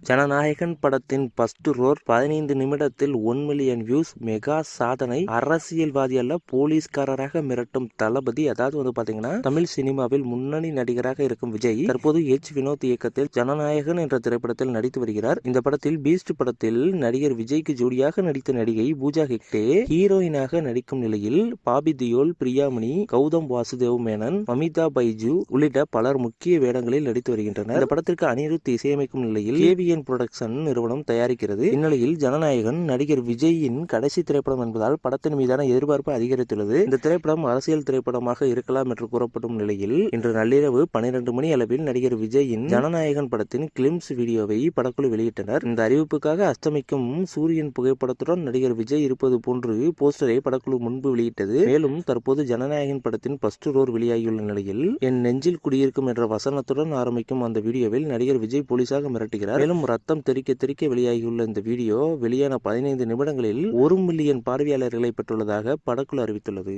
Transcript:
ஜனநாயகன் படத்தின் first role 15 நிமிடத்தில் 1 million views, mega சாதனை. அரசியல்வாதி அல்ல, போலீஸ்காரராக மிரட்டும் தளபதி. அதாவது பாத்தீங்கன்னா, தமிழ் சினிமாவில் முன்னணி நடிகராக இருக்கும் விஜய் தற்போது வினோத் இயக்கத்தில் ஜனநாயகன் என்ற திரைப்படத்தில் நடித்து வருகிறார். இந்த படத்தில் பீஸ்ட் படத்தில் நடிகர் விஜய்க்கு ஜோடியாக நடித்த நடிகை பூஜா ஹெக்டே ஹீரோயினாக நடிக்கும் நிலையில் பாபி தியோல், பிரியாமணி, கௌதம் வாசுதேவ் மேனன், மமிதா பைஜு உள்ளிட்ட பலர் முக்கிய வேடங்களில் நடித்து வருகின்றனர். இந்த படத்திற்கு அனிருத் இசையமைக்கும் நிலையில் புரொடக்ஷன் நிறுவனம் தயாரிக்கிறது. இந்நிலையில் ஜனநாயகன் நடிகர் விஜயின் கடைசி திரைப்படம் என்பதால் படத்தின் மீதான எதிர்பார்ப்பு அதிகரித்துள்ளது. இந்த திரைப்படம் அரசியல் திரைப்படமாக இருக்கலாம் என்று கூறப்படும் நிலையில் இன்று நள்ளிரவு 12 மணி அளவில் நடிகர் விஜயின் ஜனநாயகன் படத்தின் கிளிம்ஸ் வீடியோவை படக்குழு வெளியிட்டனர். இந்த அறிவிப்புக்காக அஸ்தமிக்கும் சூரியன் புகைப்படத்துடன் நடிகர் விஜய் இருப்பது போன்று போஸ்டரை படக்குழு முன்பு வெளியிட்டது. மேலும் தற்போது ஜனநாயகன் படத்தின் ஃபர்ஸ்ட் ரோல் வெளியாகியுள்ள நிலையில் என் நெஞ்சில் குடியிருக்கும் என்ற வசனத்துடன் ஆரம்பிக்கும் அந்த வீடியோவில் நடிகர் விஜய் போலீசாக மிரட்டுகிறார். மேலும் ரத்தம் தெறிக்க வெளியாகியுள்ள இந்த வீடியோ வெளியான 15 நிமிடங்களில் 1 மில்லியன் பார்வையாளர்களை பெற்றுள்ளதாக படக்குழு அறிவித்துள்ளது.